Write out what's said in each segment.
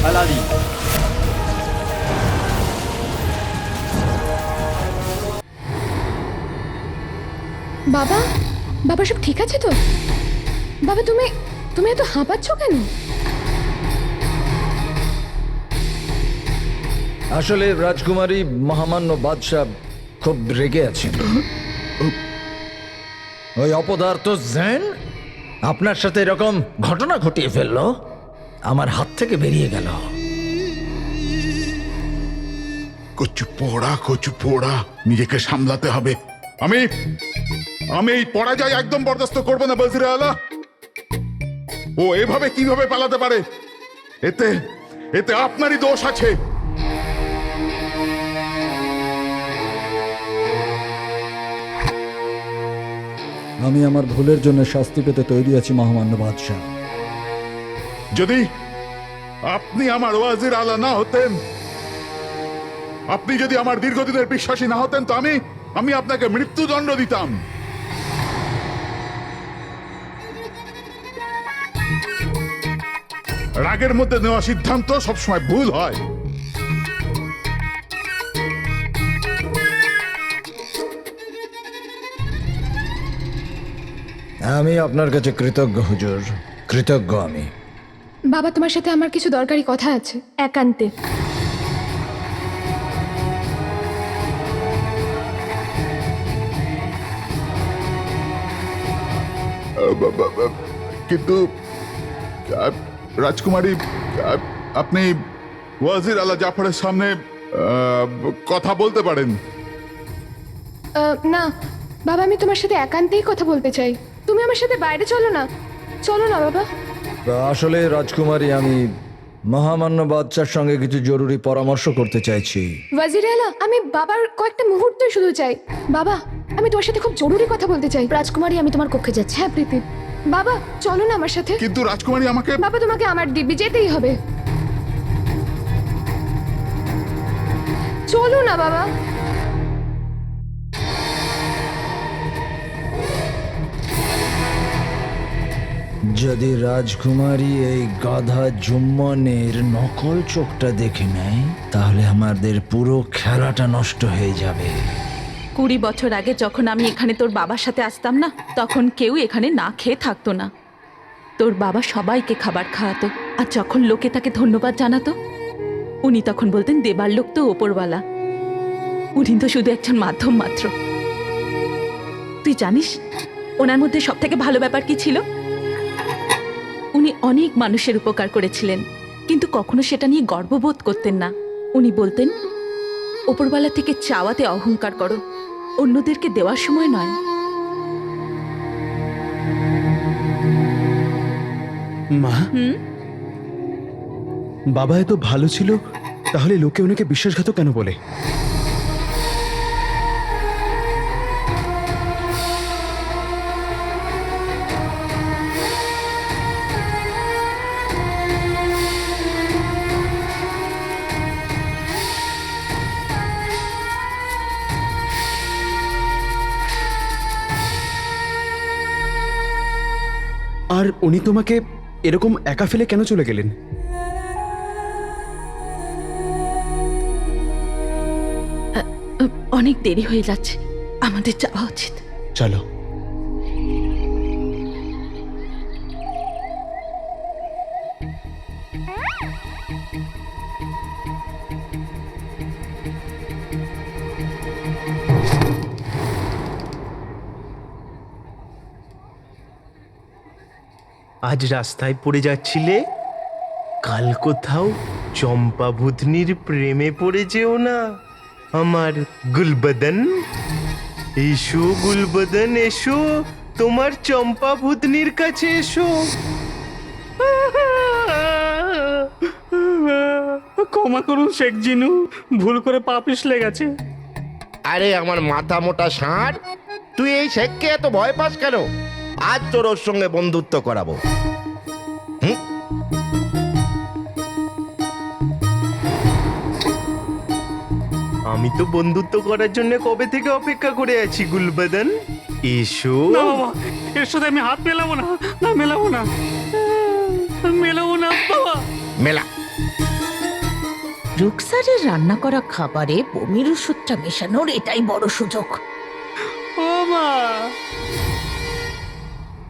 হালালি। বাবা, বাবা সব ঠিক আছে তো? বাবা তুমি তুমি এত হাঁপাচ্ছ কেন? আসলে রাজকুমারী মহামান্য বাদশাহ খুব রেগে আছেন। ওই অপদার্থ জেন আপনার সাথে এরকম ঘটনা ঘটিয়ে ফেললো, আমার হাত থেকে বেরিয়ে গেল। কচু পোড়া, নিজেকে সামলাতে হবে। আমি এই পরাজয় একদম বরদাস্ত করবো না বজির আলা। ও এভাবে কিভাবে পালাতে পারে? এতে আপনারই দোষ আছে। আমি আমার ভুলের জন্য শাস্তি পেতে তৈরি আছি মহামান্য বাদশাহ। যদি আপনি আমার ওয়াজির আলা না হতেন, আপনি যদি আমার দীর্ঘদিনের বিশ্বাসী না হতেন, তো আমি আপনাকে মৃত্যুদণ্ড দিতাম। রাগের মধ্যে নেওয়া সিদ্ধান্ত সবসময় ভুল হয়। আমি আপনার কাছে কৃতজ্ঞ হুজুর, কৃতজ্ঞ আমি। বাবা তোমার সাথে আমার কিছু দরকারি কথা আছে, একান্তে। কিন্তু রাজকুমারী, আপনি ওয়াজির আলা জাফরের সামনে কথা বলতে পারেন। না বাবা, আমি তোমার সাথে একান্তেই কথা বলতে চাই। তুমি আমার সাথে বাইরে চলো না, চলো না বাবা। আসলে রাজকুমারী, আমি মহামান্য বাদশার সঙ্গে কিছু জরুরি পরামর্শ করতে চাইছি। ওয়াজির আলা, আমি বাবার কয়েকটা মুহূর্ত শুধু চাই। বাবা, আমি তোমার সাথে খুব জরুরি কথা বলতে চাই। রাজকুমারী, আমি তোমার কক্ষে যাচ্ছি। হ্যাঁ প্রীতি, বাবা চলো না আমার সাথে। কিন্তু রাজকুমারী, আমাকে বাবা তোমাকে আমার দিব্যি যেতেই হবে। চলো না বাবা। যদি রাজকুমারী এই গাধা জুম্মনের নকল চোখটা দেখে নেয়, তাহলে আমাদের পুরো খেলাটা নষ্ট হয়ে যাবে। 20 বছর আগে যখন আমি এখানে তোর বাবার সাথে আসতাম না, তখন কেউ এখানে না খেয়ে থাকতো না। তোর বাবা সবাইকে খাবার খাওয়াতো, আর যখন লোকে তাকে ধন্যবাদ জানাতো, উনি তখন বলতেন দেবার লোক তো ওপরওয়ালা, উনি তো শুধু একজন মাধ্যম মাত্র। তুই জানিস ওনার মধ্যে সব থেকে ভালো ব্যাপার কি ছিল? উনি অনেক মানুষের উপকার করেছিলেন, কিন্তু কখনো সেটা নিয়ে গর্ববোধ করতেন না। উনি বলতেন, ওপরওয়ালা থেকে চাওয়াতে অহংকার করো, অন্যদেরকে দেওয়ার সময় নয়। মা, বাবা এত ভালো ছিল, তাহলে লোকে ওনাকে বিশ্বাসঘাতক কেন বলে? আর উনি তোমাকে এরকম একা ফেলে কেন চলে গেলেন? অনেক দেরি হয়ে যাচ্ছে, আমাদের যাওয়া উচিত। চলো। আজ রাস্তায় পড়ে যাচ্ছিলে, কাল কোথাও চম্পা ভূতনির প্রেমে পড়ে যেও না আমার গুলবদন। এসো গুলবদন, এসো, তোমার চম্পা ভূতনির কাছে এসো। ক্ষমা করুন শেখ জিনু, ভুল করে পা পিছলে গেছে। আরে আমার মাথা মোটা ষাঁড়, তুই এই শেখকে এত ভয় পাস কেন? আজ তোর ওর সঙ্গে বন্ধুত্ব করাবো। আমি তো বন্ধুত্ব করার জন্য কবে থেকে অপেক্ষা করে আছি গুলবদন। এসো। না বাবা, এর সাথে আমি হাত মেলাবো না, না মেলাবো না, মেলাবো না বাবা। মেলা। রুকসারের রান্না করা খাবারে বমির ওষুধটা মেশানোর এটাই বড় সুযোগ। ও মা,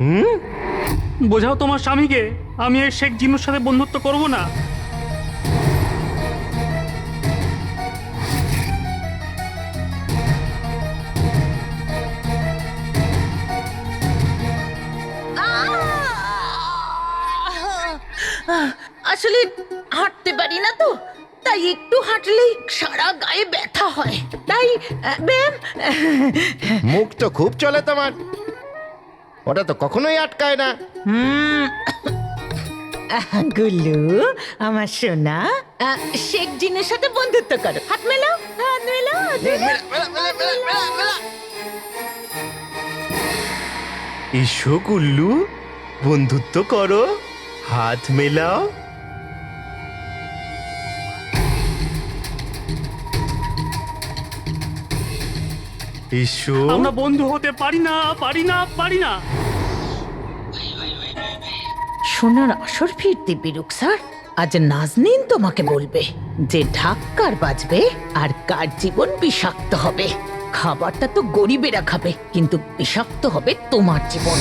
হুম বোঝাও তোমার স্বামীকে আমি এই শেখ জিনুর সাথে বন্ধুত্ব করব না। আসলে হাঁটতে পারি না তো, তাই একটু হাঁটলেই সারা গায়ে ব্যথা হয়, তাই ব্যায়াম। মুখ তো খুব চলে তোমার, ওটা তো কখনোই আটকায় না। গুল্লু আমার সোনা, শেখ জিনের সাথে বন্ধুত্ব করো, হাত মেলাও, হাত মেলাও, এসো গুল্লু, বন্ধুত্ব করো, হাত মেলাও। এসো। আমরা বন্ধু হতে পারি না, পারি না, পারি না। সোনার আসর ফির দিব্যি রুকসার, আজ নাজনীন তোমাকে বলবে যে ঢাক্কার বাজবে আর কার জীবন বিষাক্ত হবে। খাবারটা তো গরিবেরা খাবে, কিন্তু বিষাক্ত হবে তোমার জীবন।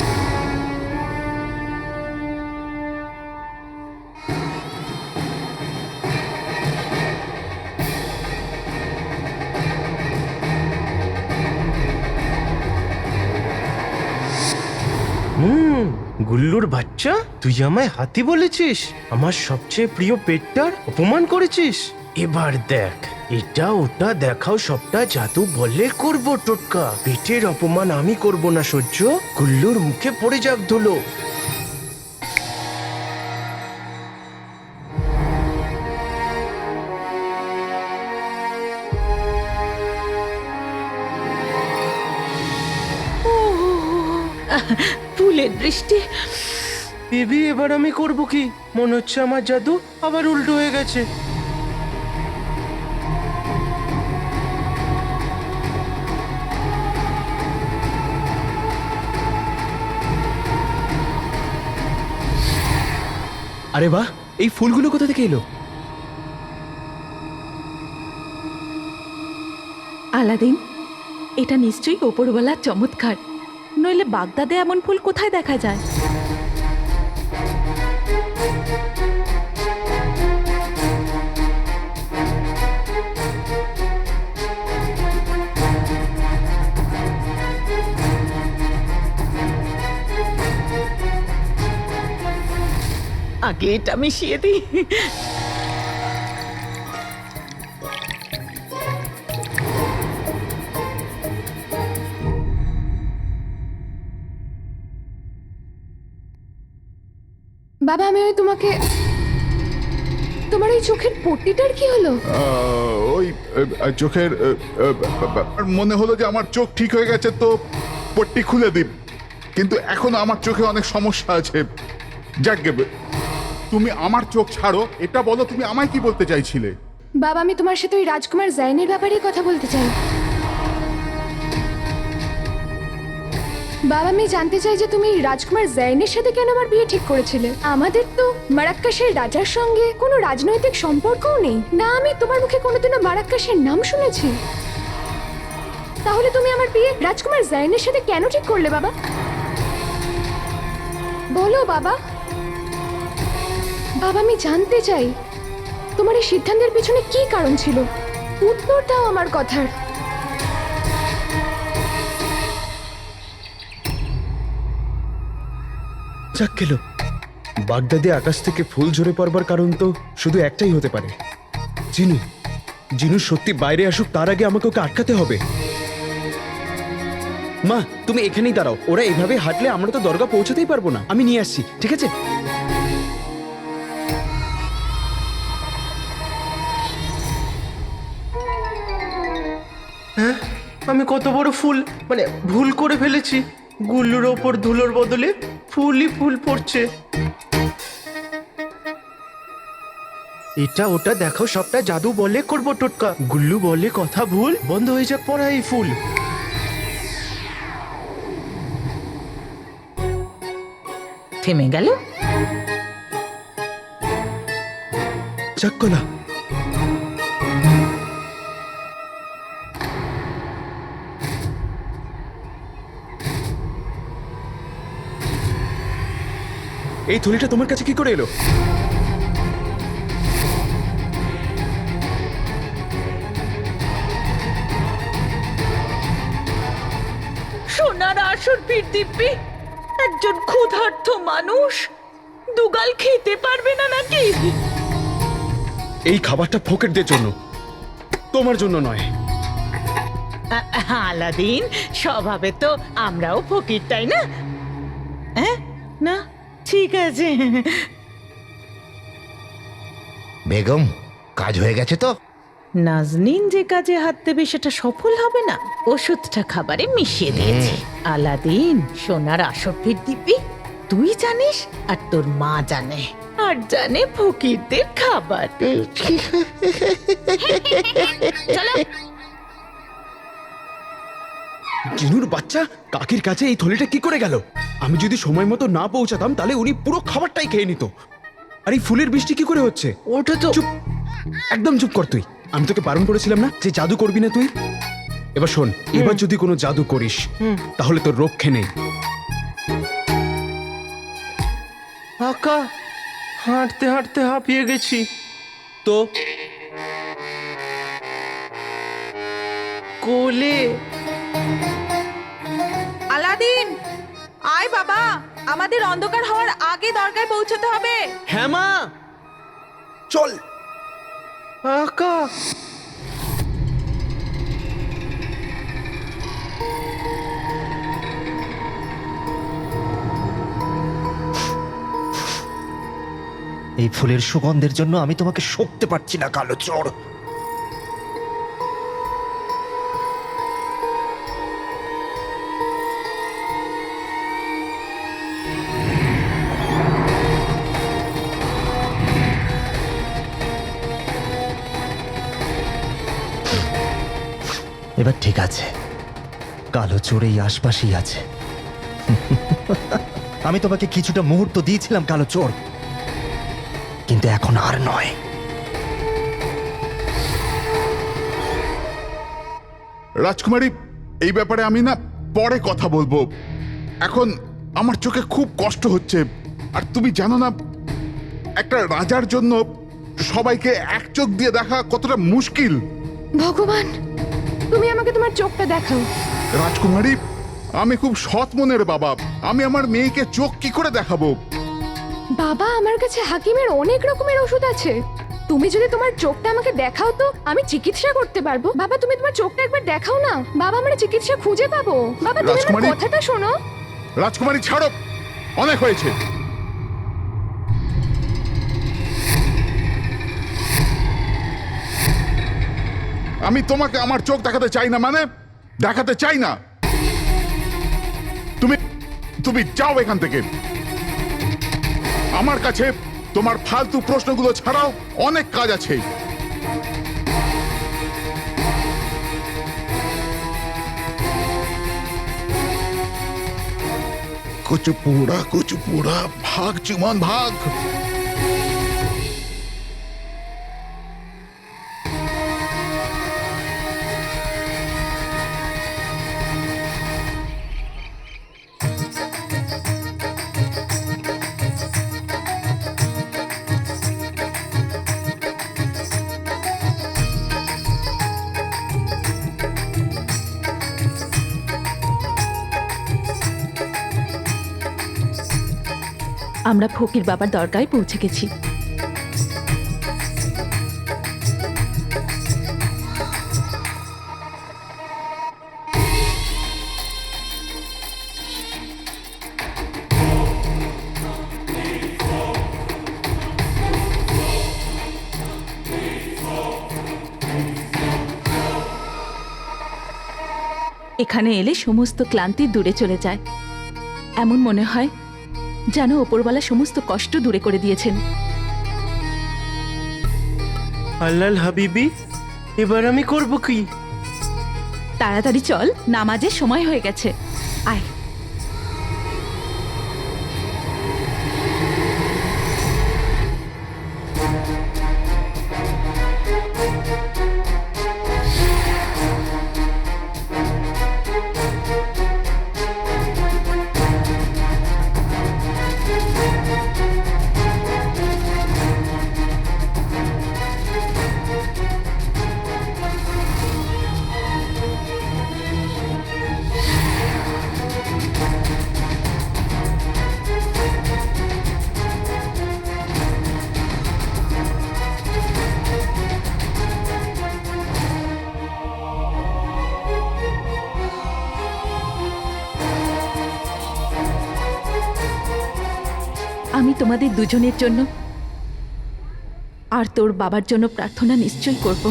গুল্লুর বাচ্চা, তুই আমায় হাতি বলেছিস, আমার সবচেয়ে প্রিয় পেটটার অপমান করেছিস। এবার দেখ, এটা ওটা দেখাও সবটা জাদু বলে করব টোটকা। পেটের অপমান আমি করব না সহ্য, গুল্লুর মুখে পড়ে যাক ধুলো। ফুলের বৃষ্টি। বেবি, এবার আমি করব কি? মনে হচ্ছে আমার জাদু আবার উল্টো হয়ে গেছে। আরে বাহ, এই ফুলগুলো কোথা থেকে এলো? আলাদিন, এটা নিশ্চয়ই ওপরওয়ালার চমৎকার, নইলে বাগদাদে এমন ফুল কোথায় দেখা যায়? আগে এটা মিশিয়ে দিই। বাবা, আমি ওই তোমাকে, তোমার এই চোখের পট্টিটার কি হলো? ওই চোখের মনে হলো যে আমার চোখ ঠিক হয়ে গেছে তো পট্টি খুলে দিই, কিন্তু এখনো আমার চোখে অনেক সমস্যা আছে। যাকগে, তুমি আমার চোখ ছাড়ো, এটা বলো তুমি আমায় কি বলতে চাইছিলে? বাবা, আমি তোমার সাথে ওই রাজকুমার জাইনের ব্যাপারে কথা বলতে চাই। বাবা, আমি জানতে চাই যে তুমি রাজকুমার জাইনের সাথে কেন আমার বিয়ে ঠিক করেছিলে? আমাদের তো মারাক্কাশের রাজার সঙ্গে কোনো রাজনৈতিক সম্পর্কও নেই, না আমি তোমার মুখে কোনোদিনও মারাক্কাশের নাম শুনেছি। তাহলে তুমি আমার বিয়ে রাজকুমার জাইনের সাথে কেন ঠিক করলে বাবা? বলো বাবা। বাবা, আমি জানতে চাই তোমার এই সিদ্ধান্তের পিছনে কি কারণ ছিল। উত্তর দাও আমার কথার। যাক গেল, বাগদাদে আকাশ থেকে ফুল ঝরে পড়বার কারণ তো শুধু একটাই হতে পারে, জিনু। জিনু সত্যি বাইরে আসুক, তার আগে আমাকে ওকে আটকাতে হবে। মা, তুমি এখানেই দাঁড়াও, ওরা এভাবে হাঁটলে আমরা তো দরগা পৌঁছাতেই পারবো না। আমি নিয়ে আসছি, ঠিক আছে? হ্যাঁ, আমি কত বড় ফুল, মানে ভুল করে ফেলেছি। গুল্লুর ওপর ধুলোর বদলে ফুলই ফুল পড়ছে। এটা ওটা দেখো সবটা জাদু বলে করব টোটকা। গুল্লু বলে কথা ভুল, বন্ধ হয়ে যাক পড়া এই ফুল। থেমে গেল। যাক গলা, এই থলিটা তোমার কাছে কি করে এলো? সোনার আসর ফির দিব্যি, একজন ক্ষুধার্ত মানুষ দুগাল খেতে পারবে না নাকি? এই খাবারটা ফকিরদের জন্য, তোমার জন্য নয়। আলাদিন, স্বভাবে তো আমরাও ফকির, তাই না? হ্যাঁ, না ঠিক আছে। বেগম, কাজ হয়ে গেছে তো? নাজনীন যে কাজে হাত দেবে সেটা সফল হবে না। ওষুধটা খাবারে মিশিয়ে দিয়েছি। আলাদিন, সোনার আসর ফির দিবি তুই জানিস, আর তোর মা জানে, আর জানে ফকিরদের খাবার। চলো। জিনুর বাচ্চা কাকির কাছে এই থলিটা কি করে গেল? আমি যদি সময় মতো না পৌঁছাতাম তাহলে উনি পুরো খাবারটাই খেয়ে নিত। আর এই ফুলের বৃষ্টি কি করে হচ্ছে? ওটা তো চুপ, একদম চুপ কর তুই। আমি তোকে বারণ করেছিলাম না যে জাদু করবি না তুই? এবার শোন, এবার যদি কোনো জাদু করিস তাহলে তোর রক্ষে নেই। আকা, হাঁটতে হাঁটতে হাঁপিয়ে গেছি তো। কোলে আলাদিন, আয় বাবা, আমাদের অন্ধকার হওয়ার আগে দরগায় পৌঁছতে হবে। হ্যাঁ মা, চল। আকা, এই ফুলের সুগন্ধের জন্য আমি তোমাকে সইতে পারছি না, কালো চোর। এবার ঠিক আছে, কালো চোর এই আশপাশেই আছে। আমি তোমাকে কিছুটা মুহূর্ত দিয়েছিলাম কালো চোর, কিন্তু এখন আর নয়। রাজকুমারী, এই ব্যাপারে আমি না পরে কথা বলবো। এখন আমার চোখে খুব কষ্ট হচ্ছে। আর তুমি জানো না, একটা রাজার জন্য সবাইকে এক চোখ দিয়ে দেখা কতটা মুশকিল। ভগবান, তুমি আমাকে তোমার চোখটা দেখাও। রাজকুমারী, আমি খুব সৎ মনের বাবা, আমি আমার মেয়েকে চোখ কি করে দেখাবো? বাবা, আমার কাছে হাকিমের অনেক রকমের ওষুধ আছে। তুমি যদি তোমার চোখটা আমাকে দেখাও তো আমি চিকিৎসা করতে পারবো। বাবা, তুমি তোমার চোখটা একবার দেখাও না। বাবা, আমরা চিকিৎসা খুঁজে পাবো। বাবা, তুমি আমার রাজকুমারী- কথাটা শোনো। রাজকুমারী, ছাড়ো, অনেক হয়েছে। আমি তোমাকে আমার চোখ দেখাতে চাই না, মানে দেখাতে চাই না। তুমি তুমি যাও এখান থেকে। আমার কাছে তোমার ফালতু প্রশ্নগুলো ছাড়াও অনেক কাজ আছে। কুচুপুড়া, ভাগ চুমন ভাগ। আমরা ফকির বাবার দরগায় পৌঁছে গেছি। এখানে এলে সমস্ত ক্লান্তি দূরে চলে যায়। এমন মনে হয় যেন ওপরওয়ালা সমস্ত কষ্ট দূরে করে দিয়েছেন। আল্লাল হাবিবি, এবার আমি করব কি? তাড়াতাড়ি চল, নামাজের সময় হয়ে গেছে। আয়। তোমাদের দুজনের জন্য আর তোর বাবার জন্য প্রার্থনা নিশ্চয়ই করব।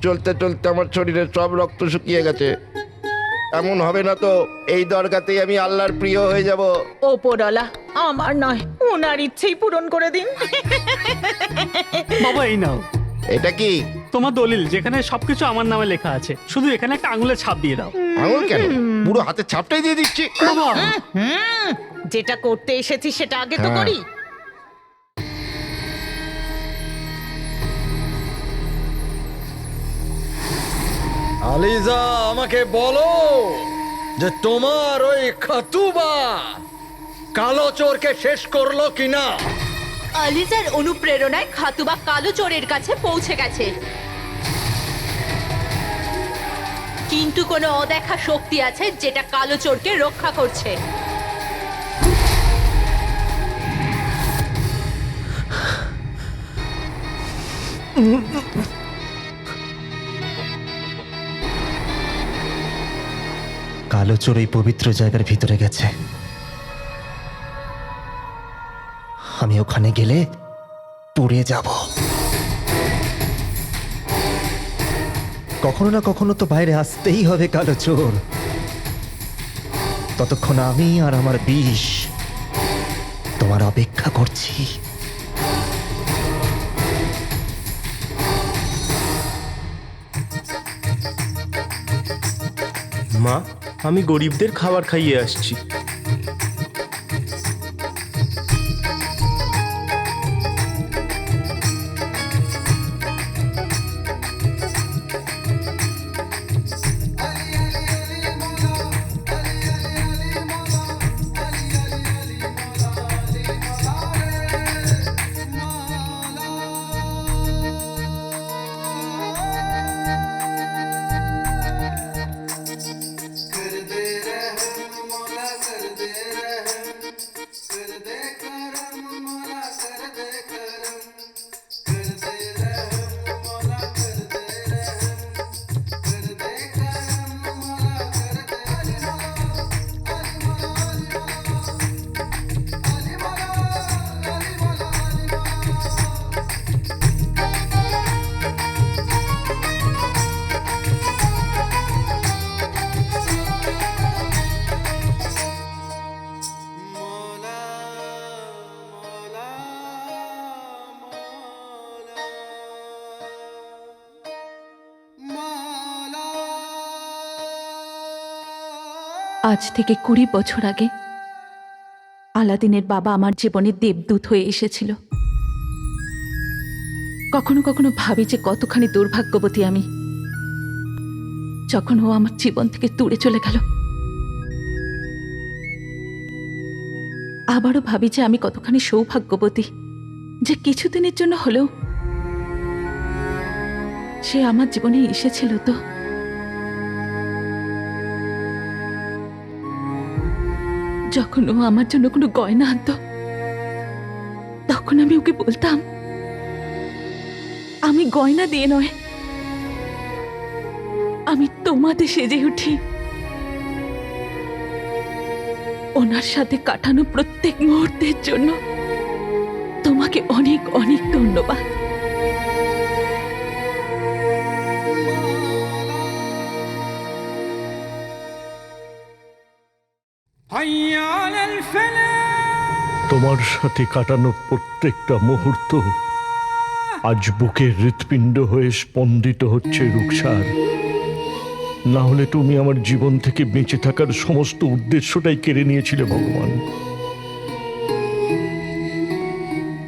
চলতে চলতে আমার শরীরের সব রক্ত শুকিয়ে গেছে। এমন হবে না তো এই দরগাতেই আমি আল্লাহর প্রিয় হয়ে যাব। ওপরওয়ালা আমার নয়, ওনার ইচ্ছেই পূরণ করে দিন। বাবা এই নাও এটা কি? তোমার দলিল, যেখানে সবকিছু আমার নামে লেখা আছে, শুধু এখানে একটা আঙুলের ছাপ দিয়ে দাও। আঙুল কেন? পুরো হাতের ছাপটাই দিয়ে দিচ্ছি। বাবা যেটা করতে এসেছি সেটা আগে তো হ্যাঁ। করি। আলিজা, আমাকে বলো যে তোমার ওই খাতুবা কালো চোরকে শেষ করলো কিনা? আলিজার অনুপ্রেরণায় খাতুবা কালো চোরের কাছে পৌঁছে গেছে, কিন্তু কোনো অদেখা শক্তি আছে যেটা কালো চোরকে রক্ষা করছে। কালো চোর এই পবিত্র জায়গার ভিতরে গেছে। আমি ওখানে গেলে পুড়ে যাব। কখনো না কখনো তো বাইরে আসতেই হবে কালো চোর। ততক্ষণ আমি আর আমার বিষ তোমার অপেক্ষা করছি। মা, আমি গরিবদের খাবার খাইয়ে আসছি। আজ থেকে 20 বছর আগে আলাদিনের বাবা আমার জীবনে দেবদূত হয়ে এসেছিল। কখনো কখনো ভাবি যে কতখানি দুর্ভাগ্যবতী আমি, যখন ও আমার জীবন থেকে দূরে চলে গেল। আবারও ভাবি যে আমি কতখানি সৌভাগ্যবতী যে কিছুদিনের জন্য হলেও সে আমার জীবনে এসেছিল। তো যখন ও আমার জন্য কোনো গয়না আনতো, তখন আমি ওকে বলতাম আমি গয়না দিয়ে নয়, আমি তোমাতে সেজে উঠি। ওনার সাথে কাটানো প্রত্যেক মুহূর্তের জন্য তোমাকে অনেক অনেক ধন্যবাদ। তোমার সাথে কাটানো প্রত্যেকটা মুহূর্ত আজ বুকের হৃৎপিণ্ড হয়ে স্পন্দিত হচ্ছে রুকসার। না হলে তুমি আমার জীবন থেকে বেঁচে থাকার সমস্ত উদ্দেশ্যটাই কেড়ে নিয়েছিলে ভগবান।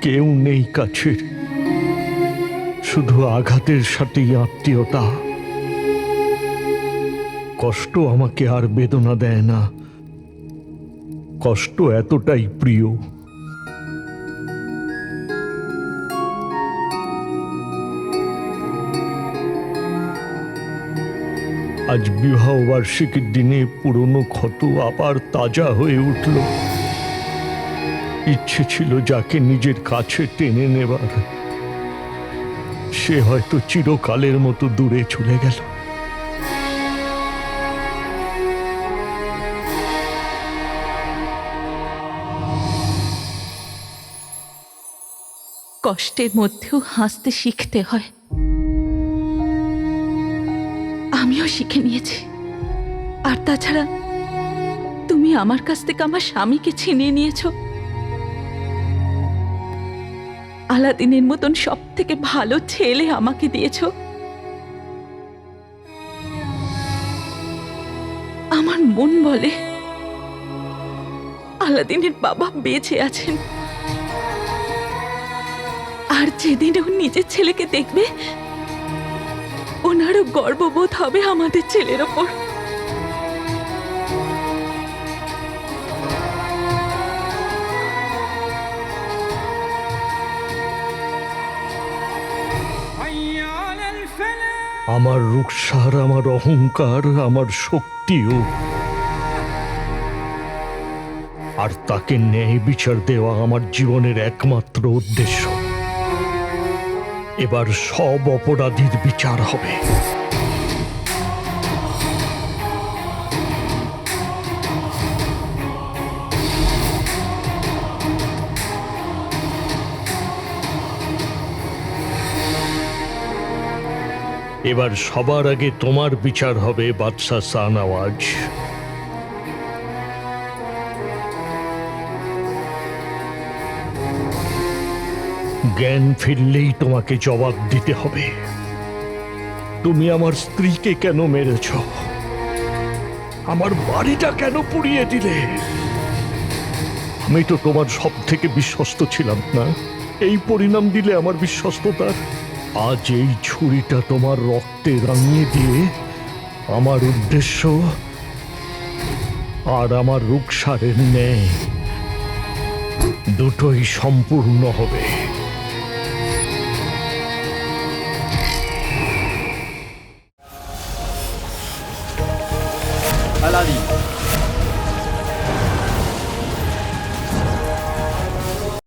কেউ নেই কাছের, শুধু আঘাতের সাথেই আত্মীয়তা। কষ্ট আমাকে আর বেদনা দেয় না, কষ্ট এতটাই প্রিয়। আজ বিবাহ বার্ষিকীর দিনে পুরনো ক্ষত আবার তাজা হয়ে উঠল। ইচ্ছে ছিল যাকে নিজের কাছে টেনে নেবার, সে হয়তো চিরকালের মতো দূরে চলে গেল। কষ্টের মধ্যেও হাসতে শিখতে হয়, আমিও শিখে নিয়েছি। আর তাছাড়া তুমি আমার কাছ থেকে আমার স্বামীকে ছিনিয়ে নিয়েছো। আলাদিনের মতন সব থেকে ভালো ছেলে আমাকে দিয়েছো। আমার মন বলে আলাদিনের বাবা বেঁচে আছেন, আর যেদিন ও নিজের ছেলেকে দেখবে ওনারও গর্ববোধ হবে আমাদের ছেলের ওপর। আমার রুকসার, আমার অহংকার, আমার শক্তিও, আর তাকে ন্যায় বিচার দেওয়া আমার জীবনের একমাত্র উদ্দেশ্য। এবার সব অপরাধীর বিচার হবে। এবার সবার আগে তোমার বিচার হবে বাদশাহ শাহনওয়াজ। জ্ঞান ফিরলেই তোমাকে জবাব দিতে হবে। তুমি আমার স্ত্রীকে কেন মেরেছ? আমার বাড়িটা কেন পুড়িয়ে দিলে? আমি তো তোমার সব থেকে বিশ্বস্ত ছিলাম না? এই পরিণাম দিলে আমার বিশ্বস্ততার। আজ এই ছুরিটা তোমার রক্তে রাঙিয়ে দিয়ে আমার উদ্দেশ্য আর আমার রুকসারের ন্যায় দুটোই সম্পূর্ণ হবে। আলাদি